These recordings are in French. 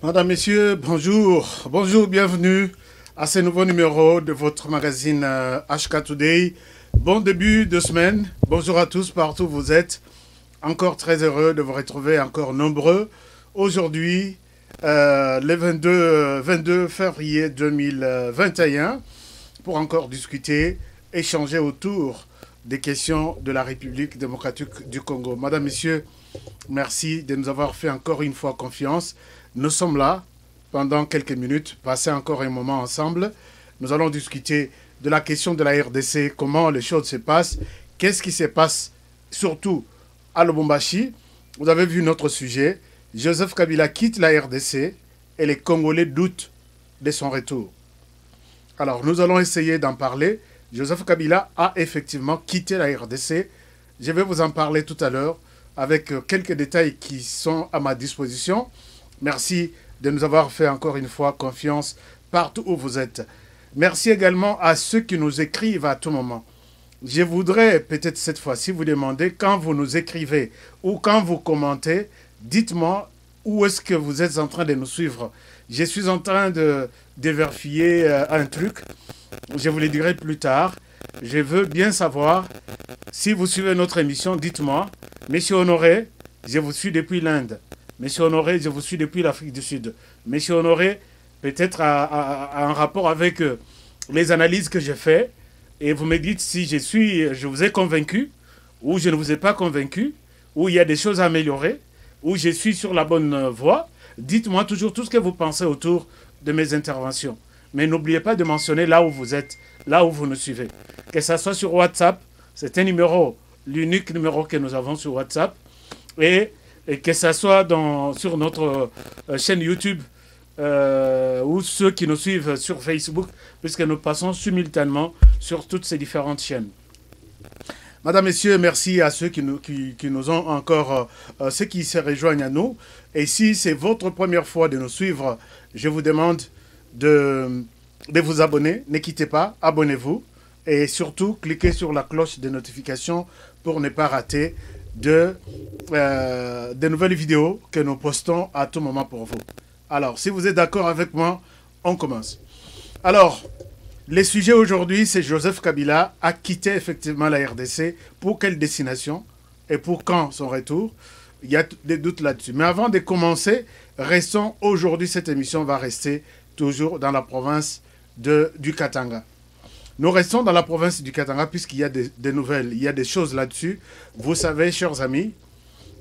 Madame, Messieurs, bonjour. Bonjour, bienvenue à ce nouveau numéro de votre magazine HK Today. Bon début de semaine. Bonjour à tous, partout où vous êtes. Encore très heureux de vous retrouver, encore nombreux. Aujourd'hui, le 22 février 2021, pour encore discuter, échanger autour des questions de la République démocratique du Congo. Madame, Messieurs, merci de nous avoir fait encore une fois confiance. Nous sommes là pendant quelques minutes, passer encore un moment ensemble. Nous allons discuter de la question de la RDC, comment les choses se passent, qu'est-ce qui se passe surtout à Lubumbashi. Vous avez vu notre sujet, Joseph Kabila quitte la RDC et les Congolais doutent de son retour. Alors nous allons essayer d'en parler. Joseph Kabila a effectivement quitté la RDC. Je vais vous en parler tout à l'heure avec quelques détails qui sont à ma disposition. Merci de nous avoir fait encore une fois confiance partout où vous êtes. Merci également à ceux qui nous écrivent à tout moment. Je voudrais peut-être cette fois-ci vous demander, quand vous nous écrivez ou quand vous commentez, dites-moi où est-ce que vous êtes en train de nous suivre. Je suis en train de vérifier un truc. Je vous le dirai plus tard. Je veux bien savoir si vous suivez notre émission, dites-moi. Monsieur Honoré, je vous suis depuis l'Inde. Monsieur Honoré, je vous suis depuis l'Afrique du Sud. Monsieur Honoré, peut-être un rapport avec les analyses que j'ai faites. Et vous me dites si je vous ai convaincu, ou je ne vous ai pas convaincu, ou il y a des choses à améliorer, ou je suis sur la bonne voie. Dites-moi toujours tout ce que vous pensez autour de mes interventions. Mais n'oubliez pas de mentionner là où vous êtes, là où vous nous suivez. Que ce soit sur WhatsApp, c'est un numéro, l'unique numéro que nous avons sur WhatsApp. Et que ce soit sur notre chaîne YouTube ou ceux qui nous suivent sur Facebook, puisque nous passons simultanément sur toutes ces différentes chaînes. Madame, Messieurs, merci à ceux qui nous ont encore, ceux qui se rejoignent à nous. Et si c'est votre première fois de nous suivre, je vous demande de vous abonner. Ne quittez pas, abonnez-vous. Et surtout, cliquez sur la cloche de notification pour ne pas rater de nouvelles vidéos que nous postons à tout moment pour vous. Alors, si vous êtes d'accord avec moi, on commence. Alors, le sujet aujourd'hui, c'est Joseph Kabila a quitté effectivement la RDC. Pour quelle destination et pour quand son retour? Il y a des doutes là-dessus. Mais avant de commencer, restons aujourd'hui, cette émission va rester toujours dans la province du Katanga. Nous restons dans la province du Katanga puisqu'il y a des nouvelles, il y a des choses là-dessus. Vous savez, chers amis,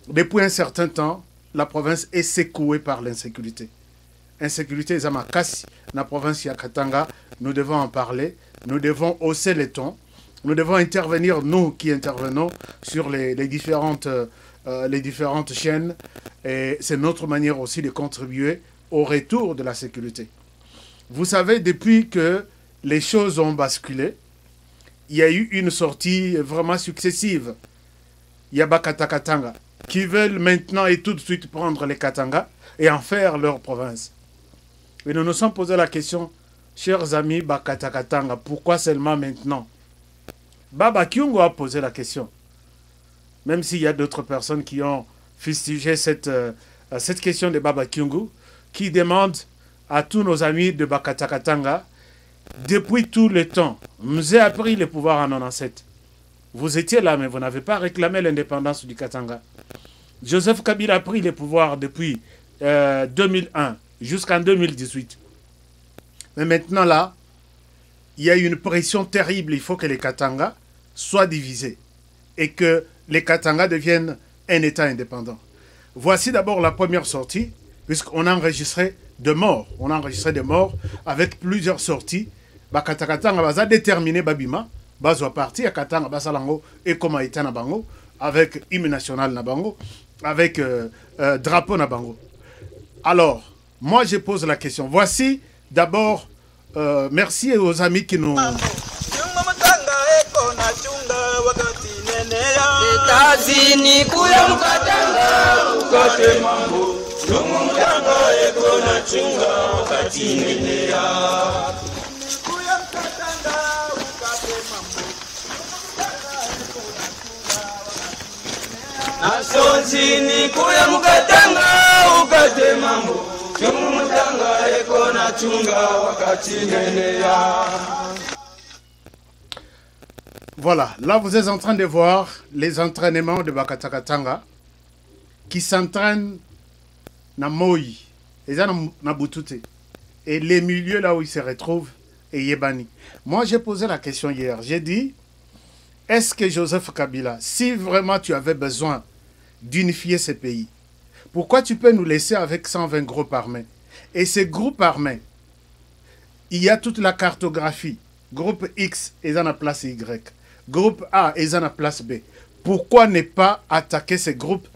depuis un certain temps, la province est secouée par l'insécurité. Insécurité, Zamakasi, la province du Katanga, nous devons en parler, nous devons hausser les tons, nous devons intervenir, nous qui intervenons sur les différentes chaînes, et c'est notre manière aussi de contribuer au retour de la sécurité. Vous savez, depuis que les choses ont basculé, il y a eu une sortie vraiment successive. Il y a Bakatakatanga qui veulent maintenant et tout de suite prendre les Katanga et en faire leur province. Et nous nous sommes posé la question, chers amis Bakatakatanga, pourquoi seulement maintenant? Baba Kyungu a posé la question. Même s'il y a d'autres personnes qui ont fustigé cette question de Baba Kyungu, qui demande à tous nos amis de Bakatakatanga, depuis tout le temps, nous a pris le pouvoir en 97. Vous étiez là, mais vous n'avez pas réclamé l'indépendance du Katanga. Joseph Kabila a pris le pouvoir depuis 2001 jusqu'en 2018. Mais maintenant là, il y a une pression terrible. Il faut que les Katanga soient divisés et que les Katanga deviennent un État indépendant. Voici d'abord la première sortie, puisqu'on a enregistré de morts. On a enregistré des morts avec plusieurs sorties. Bakatakatanga baza déterminé babima, bazo parti à Katanga basalango et comme État na bango avec hymne national na bango, avec drapeau na bango. Alors, moi je pose la question. Voici d'abord merci aux amis qui nous Asonzini kuya mukatanga ukate mambo Voilà, là vous êtes en train de voir les entraînements de Bakatakatanga qui s'entraînent na Moi, et na Butute, et les milieux là où ils se retrouvent et Yebani. Moi j'ai posé la question hier, j'ai dit, est-ce que Joseph Kabila, si vraiment tu avais besoin d'unifier ces pays, pourquoi tu peux nous laisser avec 120 groupes armés? Et ces groupes armés, il y a toute la cartographie. Groupe X est dans la place Y. Groupe A est dans la place B. Pourquoi ne pas attaquer ces groupes?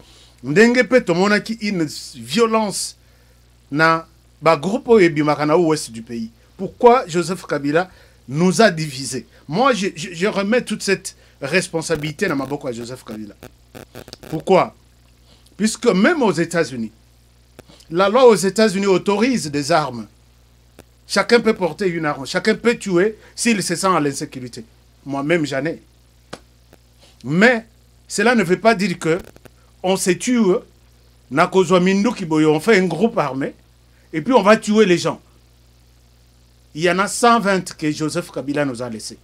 Ndenge pe tomona ki une violence na ba groupe ebimakana ouest du pays. Pourquoi Joseph Kabila nous a divisés? Moi, je remets toute cette responsabilité dans ma boko à Joseph Kabila. Pourquoi? Puisque même aux États-Unis, la loi aux États-Unis autorise des armes. Chacun peut porter une arme. Chacun peut tuer s'il se sent à l'insécurité. Moi-même, j'en ai. Mais cela ne veut pas dire que on se tue, on fait un groupe armé, et puis on va tuer les gens. Il y en a 120 que Joseph Kabila nous a laissés.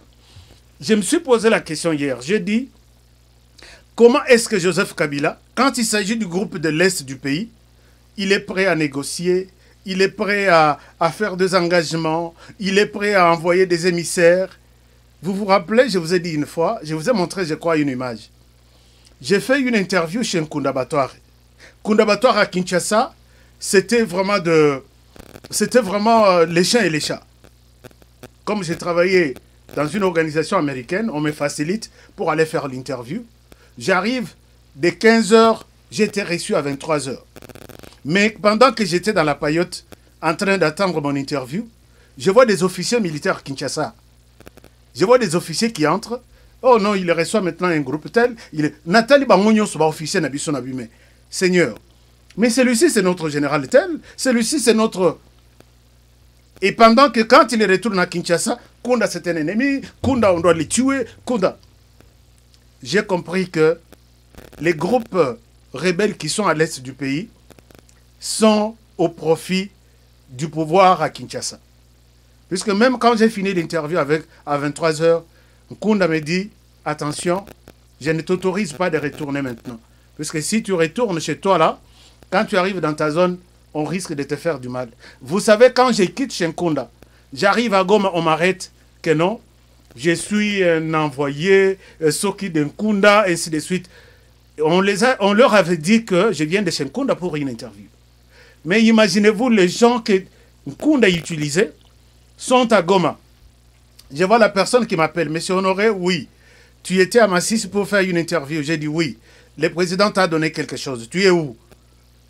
Je me suis posé la question hier. J'ai dit, comment est-ce que Joseph Kabila, quand il s'agit du groupe de l'Est du pays, il est prêt à négocier, il est prêt à faire des engagements, il est prêt à envoyer des émissaires. Vous vous rappelez, je vous ai dit une fois, je vous ai montré, je crois, une image. J'ai fait une interview chez Nkunda Batware. Nkunda Batware à Kinshasa, c'était vraiment les chiens et les chats. Comme j'ai travaillé dans une organisation américaine, on me facilite pour aller faire l'interview. J'arrive, dès 15 h, j'étais reçu à 23 h. Mais pendant que j'étais dans la paillote, en train d'attendre mon interview, je vois des officiers militaires à Kinshasa. Je vois des officiers qui entrent. Oh non, il reçoit maintenant un groupe tel. Nathalie Bangonyo soit officier Nabiso Nabime. Seigneur. Mais celui-ci, c'est notre général tel. Celui-ci, c'est notre... Et pendant que quand il retourne à Kinshasa, Kunda c'est un ennemi. Kunda, on doit les tuer. Kunda. J'ai compris que les groupes rebelles qui sont à l'est du pays sont au profit du pouvoir à Kinshasa. Puisque même quand j'ai fini l'interview à 23 h, Nkunda me dit, attention, je ne t'autorise pas de retourner maintenant. Puisque si tu retournes chez toi là, quand tu arrives dans ta zone, on risque de te faire du mal. Vous savez, quand je quitte chez Nkunda, j'arrive à Goma, on m'arrête que non, je suis un envoyé, Soki de Nkunda, ainsi de suite. On leur avait dit que je viens de chez Nkunda pour une interview. Mais imaginez-vous, les gens que Nkunda utilisait sont à Goma. Je vois la personne qui m'appelle. Monsieur Honoré, oui. Tu étais à Massis pour faire une interview. J'ai dit oui. Le président t'a donné quelque chose. Tu es où?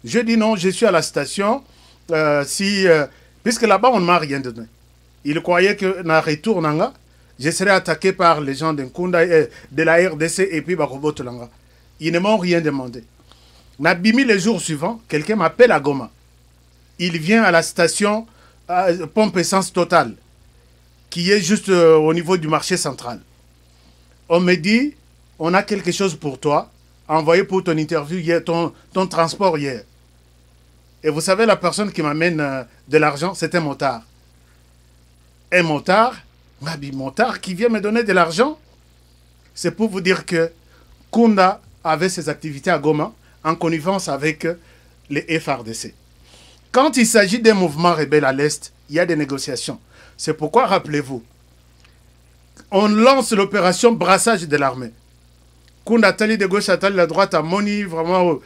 Je dis non, je suis à la station. Puisque là-bas, on ne m'a rien donné. Il croyait que dans retour, je serais attaqué par les gens d'Nkunda, de la RDC et puis Barobotolanga. Ils ne m'ont rien demandé. Nabimi, les jours suivants, quelqu'un m'appelle à Goma. Il vient à la station Pompe Essence Total, qui est juste au niveau du marché central. On me dit, on a quelque chose pour toi, envoyé pour ton interview hier, ton transport hier. Et vous savez, la personne qui m'amène de l'argent, c'est un motard. Un motard, motard qui vient me donner de l'argent. C'est pour vous dire que Kunda avait ses activités à Goma en connivence avec les FRDC. Quand il s'agit des mouvements rebelles à l'Est, il y a des négociations. C'est pourquoi, rappelez-vous, on lance l'opération brassage de l'armée. Kunda Tali de gauche à Tali de droite à Moni, vraiment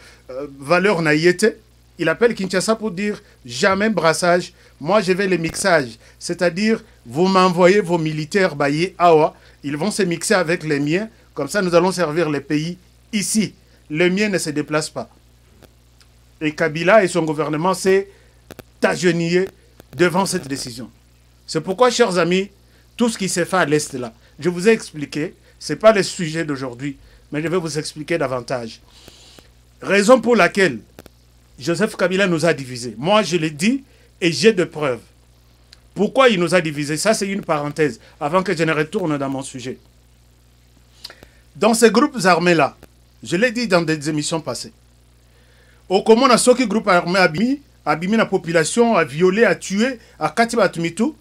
valeur naïete. Il appelle Kinshasa pour dire jamais brassage. Moi, je vais les mixages. C'est-à-dire, vous m'envoyez vos militaires Baye Awa. Ils vont se mixer avec les miens. Comme ça, nous allons servir les pays ici. Les miens ne se déplacent pas. Et Kabila et son gouvernement s'est agenouillé devant cette décision. C'est pourquoi, chers amis, tout ce qui s'est fait à l'Est là, je vous ai expliqué, ce n'est pas le sujet d'aujourd'hui, mais je vais vous expliquer davantage. Raison pour laquelle Joseph Kabila nous a divisés. Moi, je l'ai dit et j'ai de preuves. Pourquoi il nous a divisés? Ça, c'est une parenthèse, avant que je ne retourne dans mon sujet. Dans ces groupes armés-là, je l'ai dit dans des émissions passées, au commun, à ce groupe armé abimi, abîmer la population, à violer, à tuer, à Katibatumitu.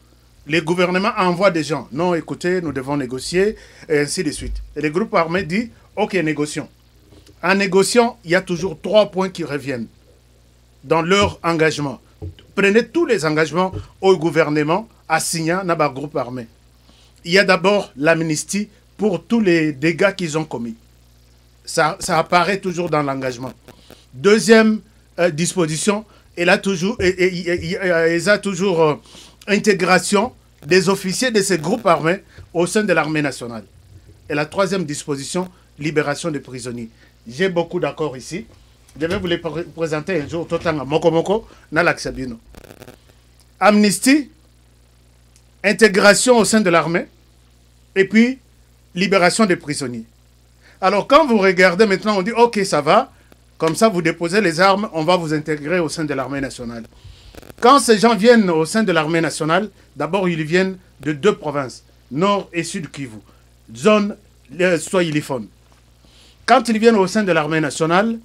Les gouvernements envoient des gens. Non, écoutez, nous devons négocier, et ainsi de suite. Et les groupes armés disent, ok, négocions. En négociant, il y a toujours 3 points qui reviennent dans leur engagement. Prenez tous les engagements au gouvernement assignant dans le groupe armé. Il y a d'abord l'amnistie pour tous les dégâts qu'ils ont commis. Ça apparaît toujours dans l'engagement. Deuxième disposition, il a toujours intégration des officiers de ces groupes armés au sein de l'armée nationale. Et la troisième disposition, libération des prisonniers. J'ai beaucoup d'accords ici. Je vais vous les présenter un jour. Totanga moko moko na l'aksabino. Amnistie, intégration au sein de l'armée, et puis libération des prisonniers. Alors quand vous regardez maintenant, on dit ok, ça va, comme ça vous déposez les armes, on va vous intégrer au sein de l'armée nationale. Quand ces gens viennent au sein de l'armée nationale, d'abord ils viennent de 2 provinces, Nord et Sud Kivu, zone Swahiliphone. Quand ils viennent au sein de l'armée nationale,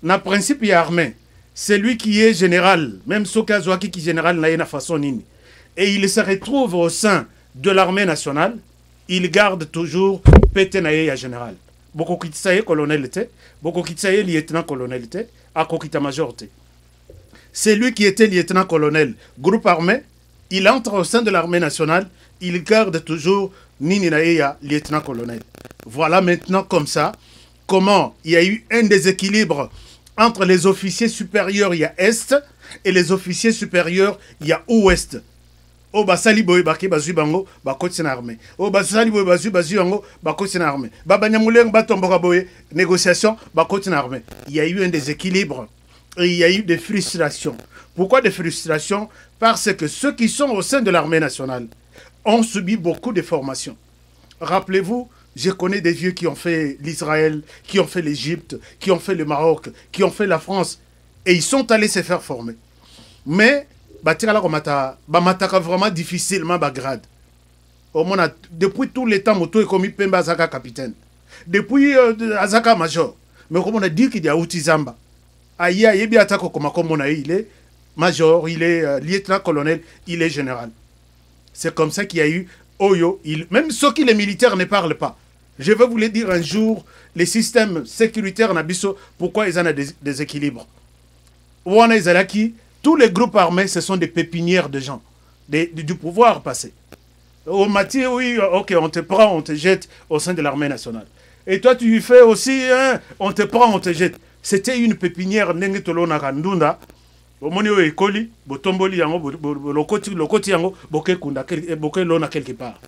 na principe il y a armée. Celui qui est général, même Sokazouaki qui est général, n'a une façon nini. Et il se retrouve au sein de l'armée nationale, il garde toujours Pétenaye général. Beaucoup qui tsaye colonel était, beaucoup qui tsaye lieutenant-colonel était, à Kokita-major était. Celui qui était lieutenant-colonel, groupe armé, il entre au sein de l'armée nationale, il garde toujours Nini Naeya, lieutenant-colonel. Voilà maintenant comme ça, comment il y a eu un déséquilibre entre les officiers supérieurs, il y a Est, et les officiers supérieurs, il y a Ouest. O basali boy baki bazu bango bakoti na armée. O basali boy bazu bango bakoti na armée. Baba nyamuleng batomboka boy négociation bakoti na armée. Il y a eu un déséquilibre et il y a eu des frustrations. Pourquoi des frustrations? Parce que ceux qui sont au sein de l'armée nationale ont subi beaucoup de formations. Rappelez-vous, je connais des vieux qui ont fait l'Israël, qui ont fait l'Égypte, qui ont fait le Maroc, qui ont fait la France et ils sont allés se faire former. Mais bamataka vraiment difficilement grade. Depuis tout le temps, Moto est commis Pemba Azaka capitaine. Depuis Azaka major. Mais comme on a dit qu'il y a Outizamba. Aya Yebi Atako comme on a il est major, il est lieutenant-colonel, il est général. C'est comme ça qu'il y a eu Oyo. Même ceux qui les militaires ne parlent pas. Je vais vous le dire un jour, les systèmes sécuritaires n'abisso, pourquoi ils en ont des équilibres. Ouana Izalaki, tous les groupes armés, ce sont des pépinières de gens, du pouvoir passé. Au Mati, oui, ok, on te prend, on te jette au sein de l'armée nationale. Et toi, tu fais aussi, hein, on te prend, on te jette. C'était une pépinière, Nengetolo Nakandunda, au Monio Ekoli, Botomboli Yango, Lokoti Yango, Bokekunda, Bokelona quelque part.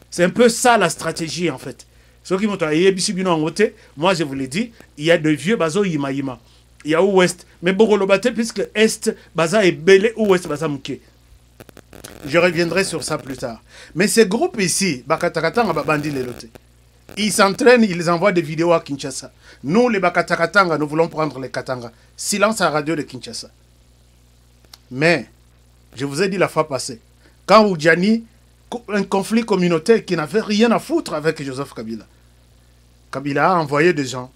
C'est un peu ça la stratégie, en fait. Ceux qui m'ont dit, moi je vous l'ai dit, il y a de vieux bazo Yima Yima. Il y a Ouest. Mais Bogolobate, puisque Est, Baza est belé, Ouest, Baza Mouké. Je reviendrai sur ça plus tard. Mais ces groupes ici, Bakatakatanga, Babandi Lelote, ils s'entraînent, ils envoient des vidéos à Kinshasa. Nous, les Bakatakatanga, nous voulons prendre les Katanga. Silence à la radio de Kinshasa. Mais, je vous ai dit la fois passée, quand Oudjani, un conflit communautaire qui n'avait rien à foutre avec Joseph Kabila, Kabila a envoyé des gens.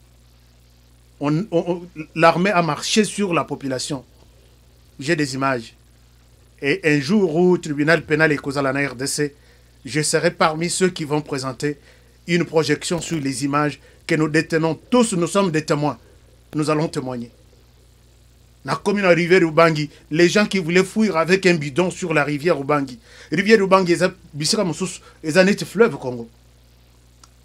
L'armée a marché sur la population. J'ai des images. Et un jour où le tribunal pénal est causé à la RDC, je serai parmi ceux qui vont présenter une projection sur les images que nous détenons. Tous, nous sommes des témoins. Nous allons témoigner. La commune rivière Ubangi, les gens qui voulaient fuir avec un bidon sur la rivière Ubangi. Rivière Ubangi, ils ont été fleuve Congo.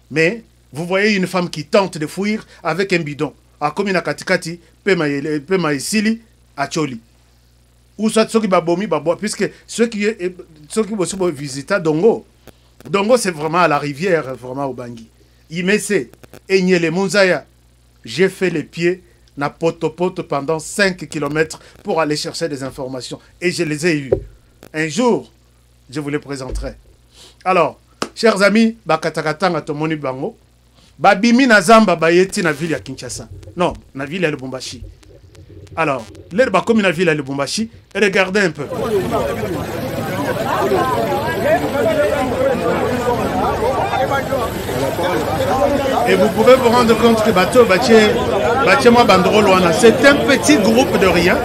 Mais vous voyez une femme qui tente de fuir avec un bidon. A commune à Katikati, Pema Sili, à Choli. Ou soit ceux qui babomi, puisque ceux qui vont visiter Dongo. Dongo, c'est vraiment à la rivière, vraiment au Bangui. Imese, Enyele Mouzaya. J'ai fait les pieds, na poto pendant 5 km pour aller chercher des informations. Et je les ai eues. Un jour, je vous les présenterai. Alors, chers amis, Bakatakatanga Tomoni Bango. Babimi na Zamba bayeti na ville ya Kinshasa. Non, na ville ya Lubumbashi. Alors, l'air bakomi na ville ya Lubumbashi, regardez un peu. Et vous pouvez vous rendre compte que Bateau Baché moi Bandrolo, c'est un petit groupe de rien.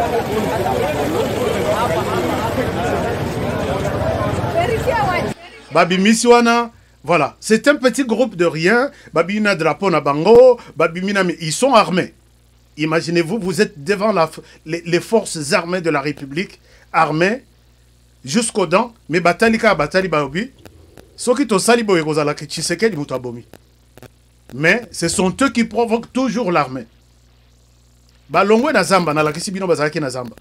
Babi Miswana, voilà. C'est un petit groupe de rien. Babi Mina Drapo na Bango, Babi Mina, ils sont armés. Imaginez-vous, vous êtes devant les forces armées de la République, armées jusqu'aux dents, mais Batalika Batali Baobi, ce qui to salibo ekozala ki Tshisekedi muto abomi. Mais ce sont eux qui provoquent toujours l'armée. Balongwe na Zamba, na lakisi bino bazalaki na Zamba.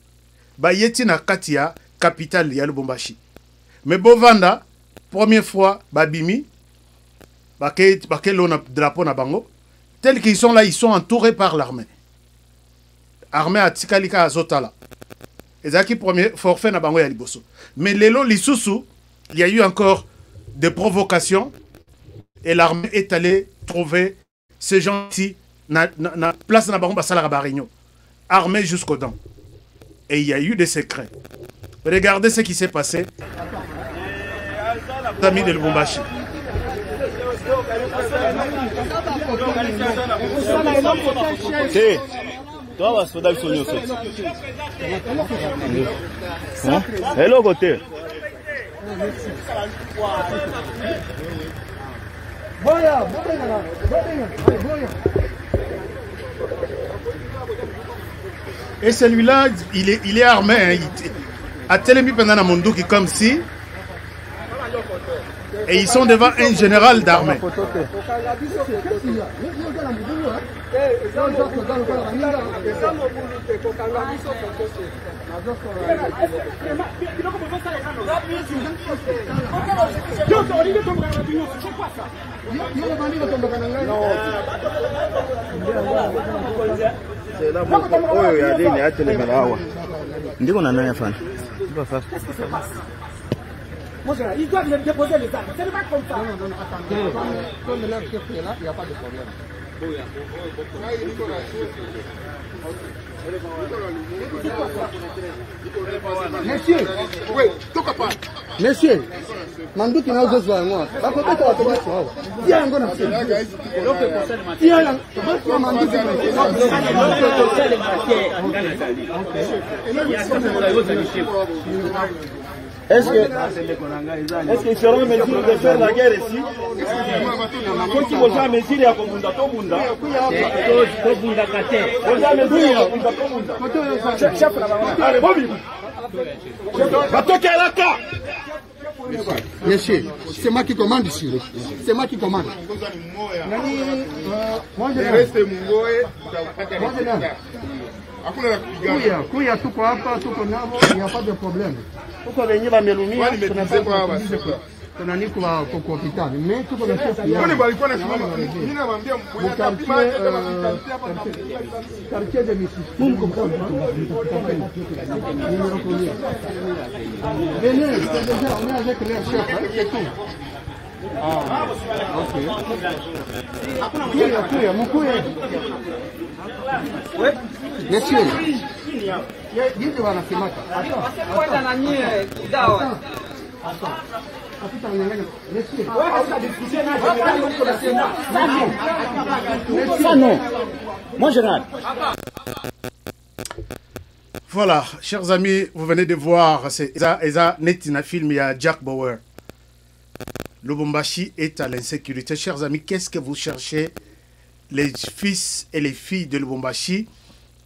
Bayeti na Katia, capitale ya Lubumbashi. Mais Bovanda, première fois, Babimi, Bakelo na drapeau na bango, tels qu'ils sont là, ils sont entourés par l'armée. Armée à Tikalika Azotala. Ezaki premier forfait na bango ya liboso. Mais lelo lisusu, il y a eu encore des provocations et l'armée est allée trouver ces gens-ci na place na bango basala barinyo. Armée jusqu'aux dents. Et il y a eu des secrets. Regardez ce qui s'est passé. Amis de Lubumbashi. Hello, côté. Et celui-là, il est armé. Hein. A Télémi pendant Mondouki comme si. Et ils sont devant un général d'armée. Ils doivent me déposer les armes. Ce n'est pas comme ça. Non, attendez. Comme l'heure qui est là, il n'y a pas de problème. Monsieur, oui, tout capable. Monsieur, Mandou qui n'a pas besoin de moi. La côté de la tomate, tiens, on va faire. Tiens, Mandou qui Est-ce qu'ils seront en mesure de faire la guerre ici? Quand ils vont en mesure de Komunda, Komunda. Monsieur, c'est moi qui commande ici. C'est moi qui commande. Moi, je Kuya tuko hapa, tuko navo, il n'y a pas de problème. Tuko wenye wamelumia, tunaniko kwa hospitali. Mais tuko na chef ya. Quartier de Missi. Venez, c'est déjà, on est avec leur chef, c'est tout. Ah, ok. Kuya, Mukuya. Oui. Monsieur, dites voir la filmata. Ça non. Moi je rate. Voilà, chers amis, vous venez de voir, c'est Eza Netina film, il y a Jack Bauer. Lubumbashi est à l'insécurité. Chers amis, qu'est-ce que vous cherchez? Les fils et les filles de Lubumbashi,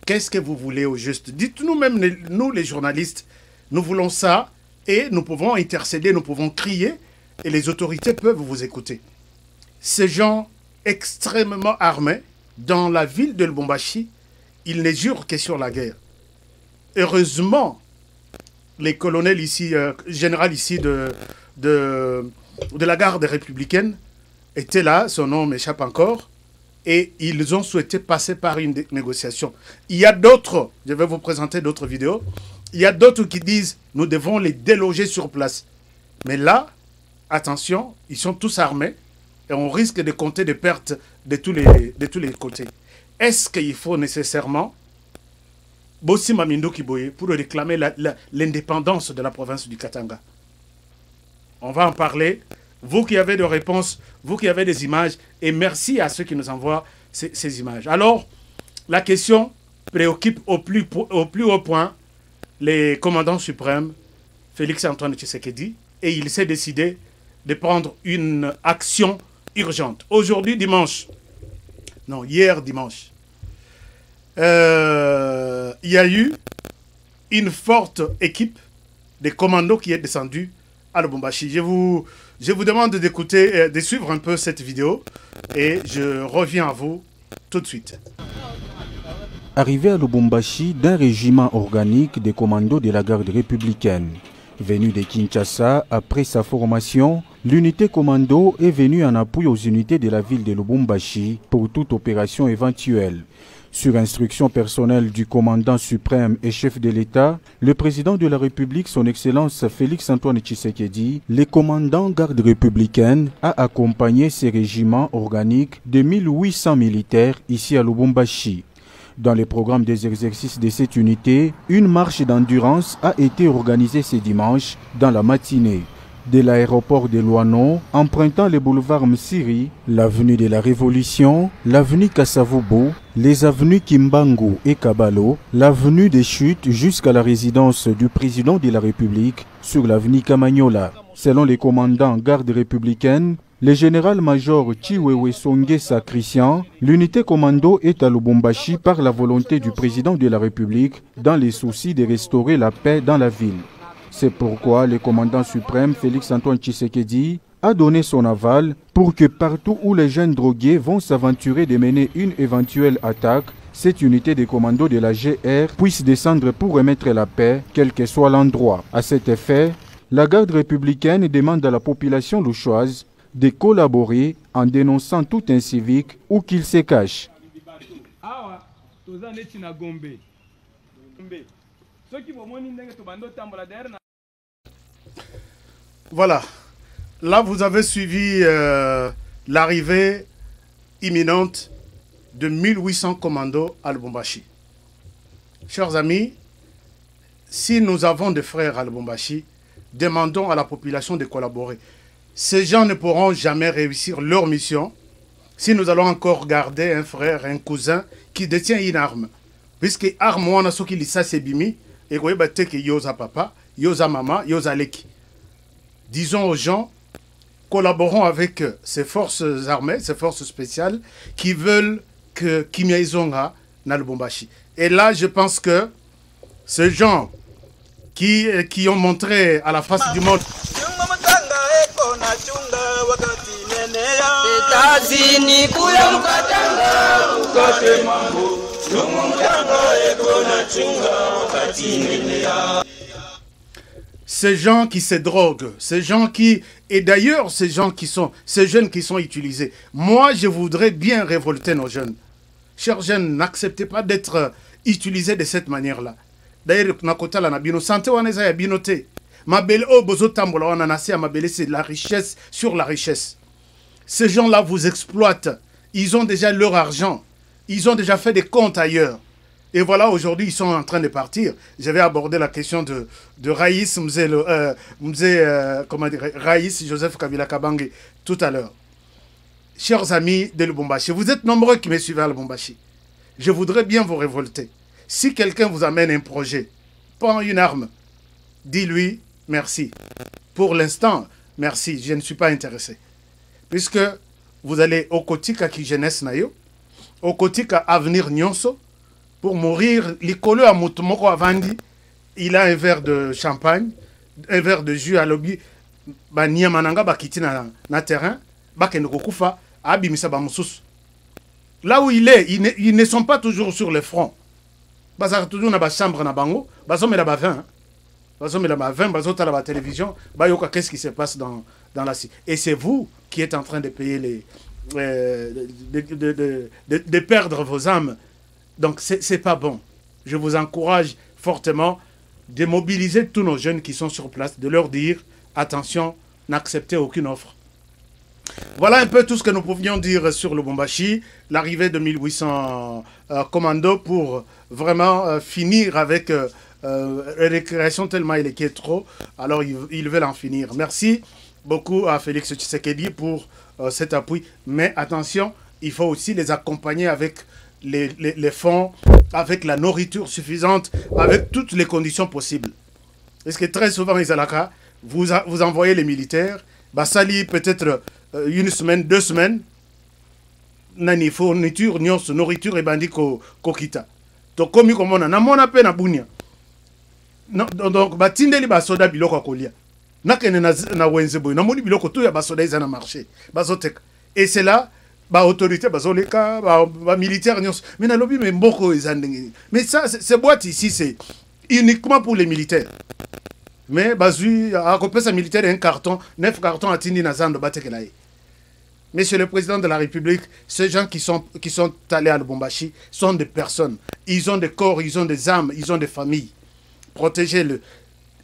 qu'est-ce que vous voulez au juste? Dites-nous même, nous les journalistes, nous voulons ça et nous pouvons intercéder, nous pouvons crier et les autorités peuvent vous écouter. Ces gens extrêmement armés dans la ville de Lubumbashi, ils ne jurent que sur la guerre. Heureusement, les colonels ici, général ici de la garde républicaine étaient là, son nom m'échappe encore, et ils ont souhaité passer par une négociation. Il y a d'autres, je vais vous présenter d'autres vidéos, il y a d'autres qui disent nous devons les déloger sur place. Mais là, attention, ils sont tous armés et on risque de compter des pertes de tous les côtés. Est-ce qu'il faut nécessairement Bossi Mamindo Kiboye pour réclamer l'indépendance de la province du Katanga? On va en parler. Vous qui avez des réponses, vous qui avez des images, et merci à ceux qui nous envoient ces images. Alors, la question préoccupe au plus haut point les commandants suprêmes, Félix Antoine Tshisekedi, et il s'est décidé de prendre une action urgente. Aujourd'hui, dimanche, non, hier dimanche, il y a eu une forte équipe de commandos qui est descendue à Lubumbashi. Je vous demande d'écouter, de suivre un peu cette vidéo et je reviens à vous tout de suite. Arrivé à Lubumbashi d'un régiment organique des commandos de la garde républicaine. Venu de Kinshasa après sa formation, l'unité commando est venue en appui aux unités de la ville de Lubumbashi pour toute opération éventuelle. Sur instruction personnelle du commandant suprême et chef de l'État, le président de la République, son Excellence Félix-Antoine Tshisekedi, le commandant garde républicaine, a accompagné ces régiments organiques de 1800 militaires ici à Lubumbashi. Dans le programme des exercices de cette unité, une marche d'endurance a été organisée ce dimanche dans la matinée. De l'aéroport de Luano, empruntant les boulevards Msiri, l'avenue de la Révolution, l'avenue Kasavubu, les avenues Kimbangu et Kabalo, l'avenue des Chutes jusqu'à la résidence du président de la République sur l'avenue Kamagnola. Selon les commandants garde républicaine, le général-major Chiwewe Songesa Christian, l'unité commando est à Lubumbashi par la volonté du président de la République dans les soucis de restaurer la paix dans la ville. C'est pourquoi le commandant suprême Félix-Antoine Tshisekedi a donné son aval pour que partout où les jeunes drogués vont s'aventurer de mener une éventuelle attaque, cette unité de commando de la GR puisse descendre pour remettre la paix, quel que soit l'endroit. À cet effet, la garde républicaine demande à la population louchoise de collaborer en dénonçant tout incivique où qu'il se cache. Voilà, là vous avez suivi l'arrivée imminente de 1800 commandos à Lubumbashi. Chers amis, si nous avons des frères à Lubumbashi, demandons à la population de collaborer. Ces gens ne pourront jamais réussir leur mission si nous allons encore garder un frère, un cousin qui détient une arme. Puisque arme, on a ce qui lisa sebimi, et qu'on y que yosa papa, yosa maman, yosa leki. Disons aux gens, collaborons avec ces forces armées, ces forces spéciales, qui veulent que Kimia Izonga na Lubumbashi. Et là, je pense que ces gens qui ont montré à la face du monde ces gens qui se droguent, ces gens qui... Et d'ailleurs, ces jeunes qui sont utilisés. Moi, je voudrais bien révolter nos jeunes. Chers jeunes, n'acceptez pas d'être utilisés de cette manière-là. D'ailleurs, santé c'est la richesse sur la richesse. Ces gens-là vous exploitent. Ils ont déjà leur argent. Ils ont déjà fait des comptes ailleurs. Et voilà, aujourd'hui, ils sont en train de partir. Je vais aborder la question de Raïs Raïs Joseph Kabila Kabange tout à l'heure. Chers amis de Lubumbashi, vous êtes nombreux qui me suivez à Lubumbashi. Je voudrais bien vous révolter. Si quelqu'un vous amène un projet, prends une arme, dis-lui merci. Pour l'instant, merci, je ne suis pas intéressé. Puisque vous allez au Kotika qui jeunesse nayo, au Kotika avenir nyonso, pour mourir, l'icolo à Moutomoko Avandi, il a un verre de champagne, un verre de jus à l'obi, ba niamananga ba kiti na terrain, ba kendokufa, abimisa ba mususu. Là où il est, ils ne sont pas toujours sur le front. Bazar toujours na ba chambre na bango, bazome la ba vin. Bazome la ba vin, bazota la ba télévision, ba yoka qu'est-ce qui se passe dans la cité. Et c'est vous qui êtes en train de payer de perdre vos âmes. Donc, c'est pas bon. Je vous encourage fortement de mobiliser tous nos jeunes qui sont sur place, de leur dire, attention, n'acceptez aucune offre. Voilà un peu tout ce que nous pouvions dire sur Lubumbashi, l'arrivée de 1800 commandos pour vraiment finir avec récréation tellement il est trop. Alors, ils veulent en finir. Merci beaucoup à Félix Tshisekedi pour cet appui. Mais attention, il faut aussi les accompagner avec les fonds, avec la nourriture suffisante, avec toutes les conditions possibles. Parce que très souvent, Isalaka, vous envoyez les militaires basali peut-être une semaine, 2 semaines, nani fourniture, nourriture et bandi ko kita. To komi komona, na mona pe na bunia. Donc, batindeli basoda biloko akolia. Nakene na wenzebo, na moni biloko tout ya basoda ils na marché. Bazoteka. Et c'est là, ba autorité, bazoleka, ba militaire, mais na lobby mais mboko ezandengeni. Mais ça, ces boîtes ici, c'est uniquement pour les militaires. Mais bazui, à côté sa militaire, un carton, 9 cartons à tindi na zando batekelaï. Monsieur le Président de la République, ces gens qui sont allés à Lubumbashi sont des personnes. Ils ont des corps, ils ont des âmes, ils ont des familles. Protégez-le.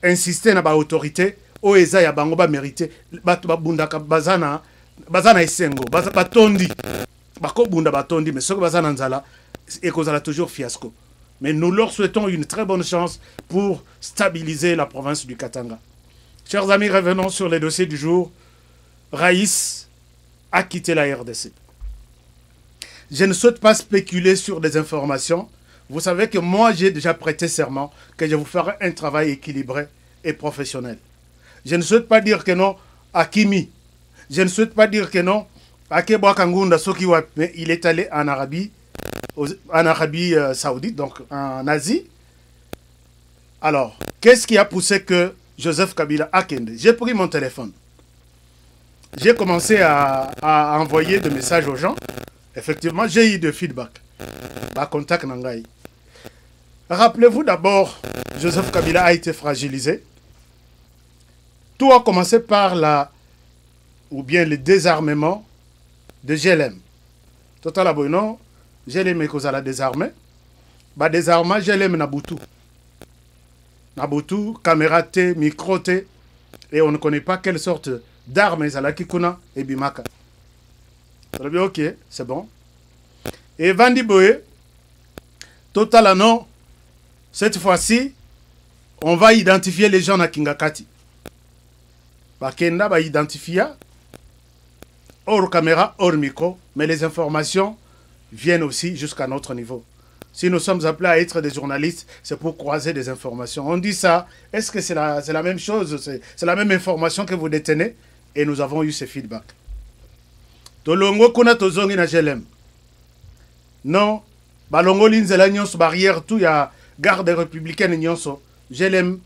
Insistez na ba autorité, o eza ya bango ba mérité, batu babundaka bazana esengo, batondi. Bako bunda batondi, mais ceux bazana nzala, et kozala toujours fiasco. Mais nous leur souhaitons une très bonne chance pour stabiliser la province du Katanga. Chers amis, revenons sur les dossiers du jour. Raïs a quitté la RDC. Je ne souhaite pas spéculer sur des informations. Vous savez que moi, j'ai déjà prêté serment que je vous ferai un travail équilibré et professionnel. Je ne souhaite pas dire que non à Kimi. Je ne souhaite pas dire que non à Keboa Kangunda Sokiwa. Mais il est allé en Arabie Saoudite, donc en Asie. Alors, qu'est-ce qui a poussé que Joseph Kabila a Kende? J'ai pris mon téléphone. J'ai commencé à envoyer des messages aux gens. Effectivement, j'ai eu de feedback. Contact Nangaï. Rappelez-vous d'abord, Joseph Kabila a été fragilisé. Tout a commencé par le désarmement de GLM. Total Aboynon, GLM est causé à la désarmée. Désarmement, GLM Nabutu. Nabutu, caméra T, micro T. Et on ne connaît pas quelle sorte d'armes à la Kikuna et Bimaka. Ok, c'est bon. Et Vandi Boé, Total non, cette fois-ci, on va identifier les gens à Kingakati. Bakenda va identifier hors caméra, hors micro, mais les informations viennent aussi jusqu'à notre niveau. Si nous sommes appelés à être des journalistes, c'est pour croiser des informations. On dit ça, est-ce que c'est la même chose, c'est la même information que vous détenez? Et nous avons eu ce feedback. Tolongo kuna tozongi na GLM. Non, balongo linzela nyonso barrière tout ya garde républicaine nyonso. GLM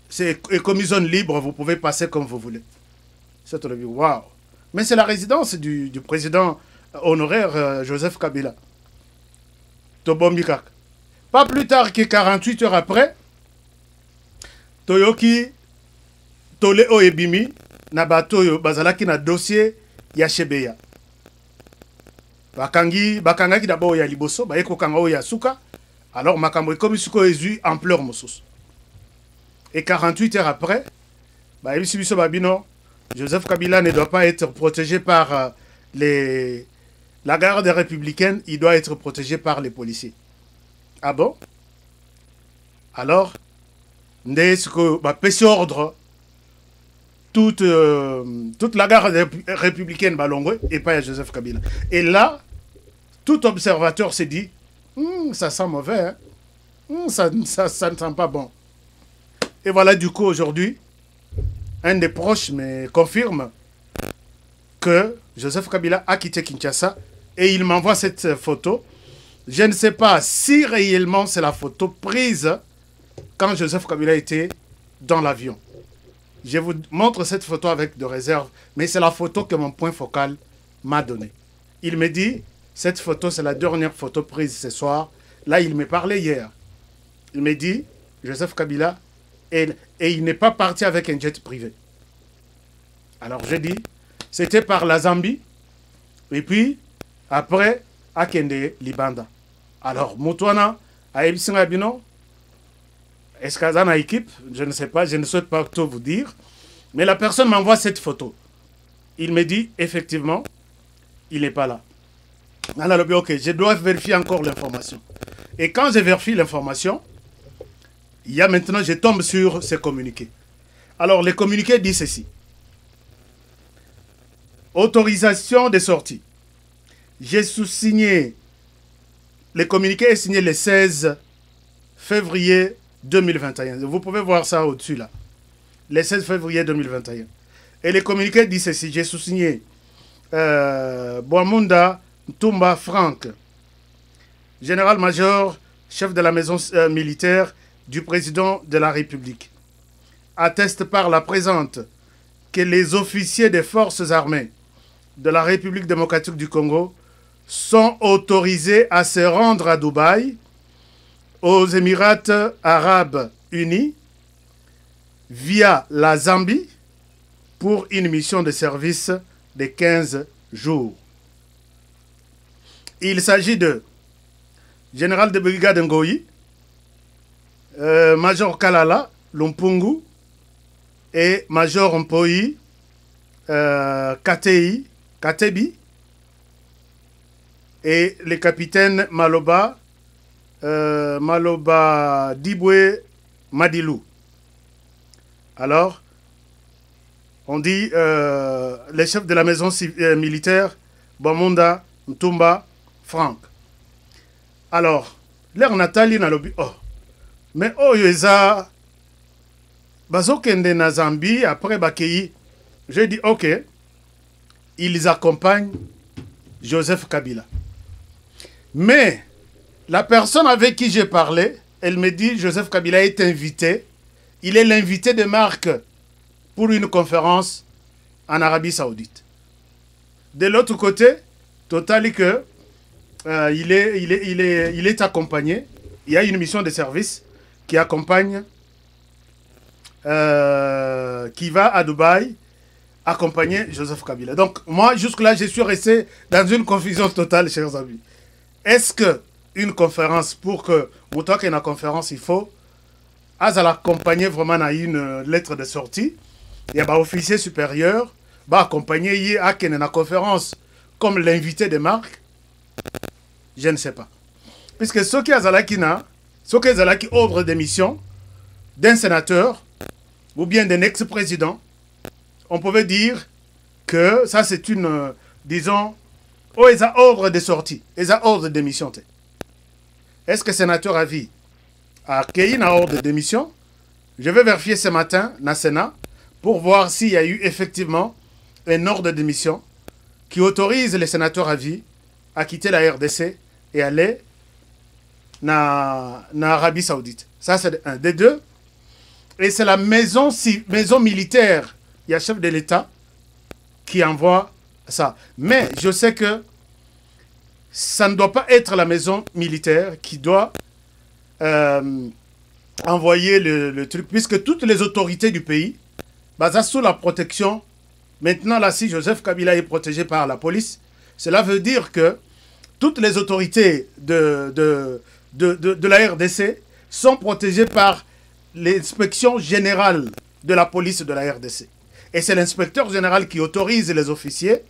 c'est comme zone libre, vous pouvez passer comme vous voulez. C'est le waouh. Mais c'est la résidence du président honoraire Joseph Kabila. Tobombikak. Pas plus tard que 48 heures après, Toyoki Tole Oebimi Nabatoyo bazalaki na dossier ya Shebeya. Bakangaki d'abord ya liboso, baeko kanga ya suka. Alors makambo comme suko ezu ampleur mosus. Et 48 heures après, Biso Babino, Joseph Kabila ne doit pas être protégé par la garde républicaine, il doit être protégé par les policiers. Ah bon? Alors, Ndesko pèse ordre toute la garde républicaine Balongo et pas à Joseph Kabila. Et là, tout observateur s'est dit, ça sent mauvais, hein? Ça ne sent pas bon. Et voilà du coup aujourd'hui, un des proches me confirme que Joseph Kabila a quitté Kinshasa et il m'envoie cette photo. Je ne sais pas si réellement c'est la photo prise quand Joseph Kabila était dans l'avion. Je vous montre cette photo avec de réserve, mais c'est la photo que mon point focal m'a donnée. Il me dit, cette photo c'est la dernière photo prise ce soir. Là, il me parlait hier. Il me dit, Joseph Kabila, et il n'est pas parti avec un jet privé. Alors je dis, c'était par la Zambie, et puis après, à Kende, Libanda. Alors, Moutouana, à Ebisingabino, est-ce qu'il y a une équipe? Je ne sais pas, je ne souhaite pas tout vous dire. Mais la personne m'envoie cette photo. Il me dit, effectivement, il n'est pas là. Alors, ok, je dois vérifier encore l'information. Et quand je vérifie l'information, il y a maintenant, je tombe sur ces communiqués. Alors, les communiqués disent ceci. Autorisation de sortie. J'ai sous-signé, le communiqué est signé le 16 février 2021. Vous pouvez voir ça au-dessus là. Le 16 février 2021. Et le communiqué dit ceci, j'ai sous-signé Boamunda Ntumba Frank, général-major, chef de la maison militaire du président de la République, atteste par la présente que les officiers des forces armées de la République démocratique du Congo sont autorisés à se rendre à Dubaï, aux Émirats arabes unis, via la Zambie, pour une mission de service de 15 jours. Il s'agit de général de brigade Ngoyi, major Kalala Lumpungu et major Mpoyi Katebi et le capitaine Maloba Dibwe Madilou. Alors, on dit les chefs de la maison militaire, Boamunda Ntumba Frank. Alors, l'air Nathalie na lobi, oh, mais oh, yeza, bazokende na Zambie, après Bakei, j'ai dit, ok, ils accompagnent Joseph Kabila. Mais, la personne avec qui j'ai parlé, elle me dit, Joseph Kabila est invité, il est l'invité de marque pour une conférence en Arabie Saoudite. De l'autre côté, Total que il est accompagné. Il y a une mission de service qui accompagne, qui va à Dubaï accompagner Joseph Kabila. Donc moi, jusque-là, je suis resté dans une confusion totale, chers amis. Est-ce que une conférence, pour que vous toquez une conférence, il faut accompagner vraiment à une lettre de sortie? Il y a un officier supérieur va accompagner à une conférence comme l'invité de marque. Je ne sais pas. Puisque ce qui est ordre de mission d'un sénateur ou bien d'un ex-président, on pouvait dire que ça c'est une, disons, ordre de sortie, ordre de mission. Est-ce que le sénateur a vu a accueilli un ordre de mission? Je vais vérifier ce matin dans le Sénat pour voir s'il y a eu effectivement un ordre de mission qui autorise les sénateurs à vie à quitter la RDC et aller en Arabie Saoudite. Ça, c'est un des deux. Et c'est la maison militaire, il y a le chef de l'État qui envoie ça. Mais je sais que ça ne doit pas être la maison militaire qui doit envoyer le truc, puisque toutes les autorités du pays, basées sous la protection. Maintenant, là, si Joseph Kabila est protégé par la police, cela veut dire que toutes les autorités de la RDC sont protégées par l'inspection générale de la police de la RDC. Et c'est l'inspecteur général qui autorise les officiers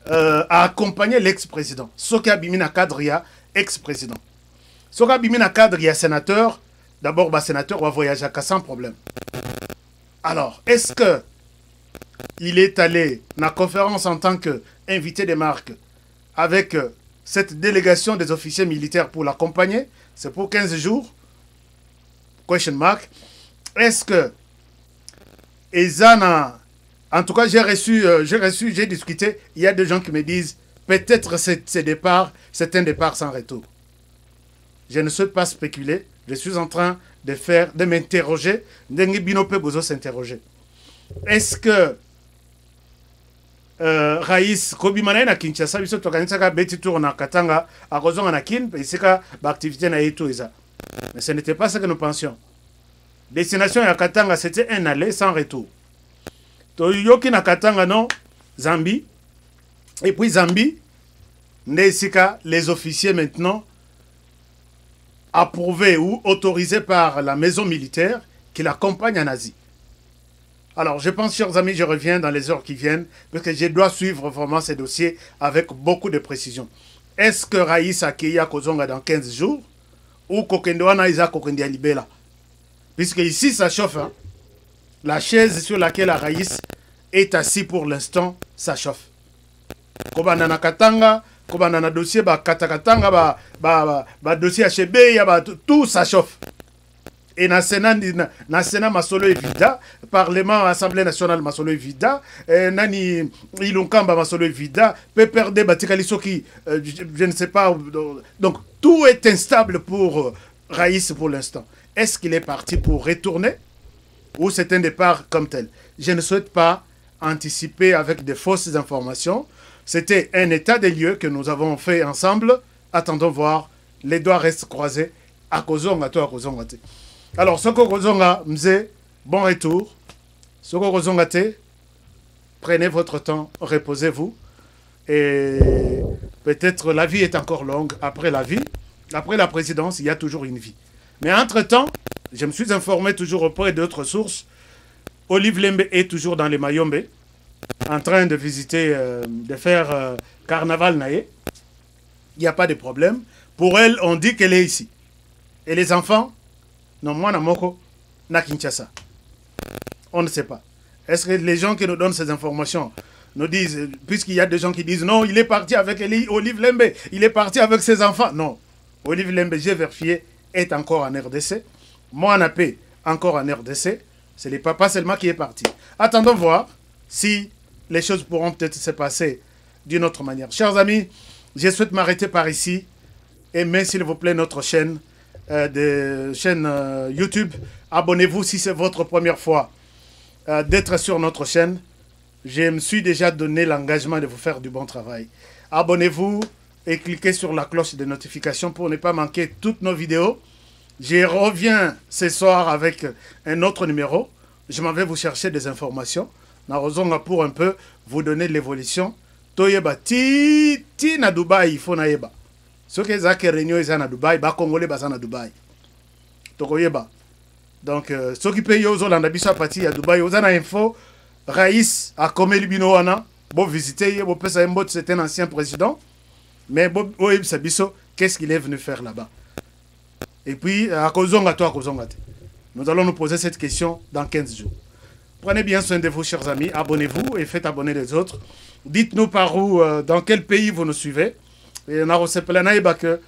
à accompagner l'ex-président. Soka Bimina Kadria, ex-président. Soka Bimina Kadria, sénateur, d'abord, sénateur va voyager sans problème. Alors, est-ce que il est allé à la conférence en tant qu'invité de marque avec cette délégation des officiers militaires pour l'accompagner? C'est pour 15 jours. Question mark. Est-ce que Ezana, en tout cas j'ai discuté, il y a des gens qui me disent peut-être c'est un départ sans retour. Je ne souhaite pas spéculer, je suis en train de m'interroger, s'interroger. Est-ce que Raïs Kobimana na Kinshasa biso tokanisaka beti tour na Katanga à kozonga na kin pesika ba activité na yetu eza. Mais ce n'était pas ce que nous pensions. Destination ya Katanga c'était un aller sans retour. To yoki na Katanga non Zambie, et puis Zambie nesika les officiers maintenant approuvés ou autorisés par la maison militaire qui l'accompagne en Asie. Alors, je pense, chers amis, je reviens dans les heures qui viennent, parce que je dois suivre vraiment ces dossiers avec beaucoup de précision. Est-ce que Raïs Akeya Kozonga dans 15 jours, ou Kokendoana Isa Kokendia Libela? Puisque ici, ça chauffe. Hein? La chaise sur laquelle Raïs est assis pour l'instant, ça chauffe. Kobanana Katanga, Kobanana dossier, Katakatanga, dossier HB, tout ça chauffe. et na Sénat masolo evida, Parlement, Assemblée nationale masolo evida, nani ilunkamba masolo evida, PPRD batikali soki, je ne sais pas. Donc tout est instable pour Raïs pour l'instant. Est-ce qu'il est parti pour retourner ou c'est un départ comme tel? Je ne souhaite pas anticiper avec de fausses informations. C'était un état des lieux que nous avons fait ensemble. Attendons voir. Les doigts restent croisés. À Kozonga, toi, à Kozonga. Alors, Soko Kozonga, Mze, bon retour. Soko Kozonga, prenez votre temps, reposez-vous. Et peut-être la vie est encore longue. Après la vie, après la présidence, il y a toujours une vie. Mais entre-temps, je me suis informé toujours auprès d'autres sources. Olive Lembe est toujours dans les Mayombe, en train de visiter, de faire carnaval naïe. Il n'y a pas de problème. Pour elle, on dit qu'elle est ici. Et les enfants, non, moi, na Moko, na Kinshasa. On ne sait pas. Est-ce que les gens qui nous donnent ces informations nous disent, puisqu'il y a des gens qui disent, non, il est parti avec Olive Lembe, il est parti avec ses enfants. Non, Olive Lembe, j'ai vérifié, est encore en RDC. Moi, Napé, encore en RDC. C'est les papas seulement qui est parti. Attendons voir si les choses pourront peut-être se passer d'une autre manière. Chers amis, je souhaite m'arrêter par ici. Aimez s'il vous plaît notre chaîne, YouTube. Abonnez-vous si c'est votre première fois d'être sur notre chaîne. Je me suis déjà donné l'engagement de vous faire du bon travail. Abonnez-vous et cliquez sur la cloche de notification pour ne pas manquer toutes nos vidéos. Je reviens ce soir avec un autre numéro. Je m'en vais vous chercher des informations. Pour un peu vous donner l'évolution. Toyeba ti na Dubaï, il faut na yeba. Ce que Zake réunion est na Dubaï, ba Congolais baza na Dubaï. Tokoyeba. Donc ceux qui payent aux Hollande bisa parti à Dubaï, aux ana info, Raïs a commis libino wana, bon visiter, bon pesa mbot, c'est un ancien président. Mais bon oeb sabiso, qu'est-ce qu'il est venu faire là-bas? Et puis à Kozonga toi Kozonga. Nous allons nous poser cette question dans 15 jours. Prenez bien soin de vous, chers amis. Abonnez-vous et faites abonner les autres. Dites-nous par où, dans quel pays vous nous suivez. Et on a reçu plein que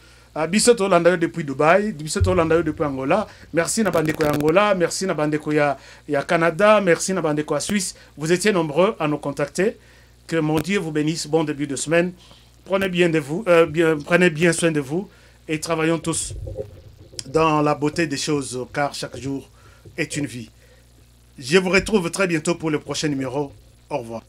Bissoto Landayo depuis Dubaï, Bissoto Landayo depuis Angola. Merci na bandeko ya Angola, merci na bandeko ya Canada, merci na bandeko ya Suisse. Vous étiez nombreux à nous contacter. Que mon Dieu vous bénisse. Bon début de semaine. Prenez bien de vous, prenez bien soin de vous et travaillons tous dans la beauté des choses, car chaque jour est une vie. Je vous retrouve très bientôt pour le prochain numéro. Au revoir.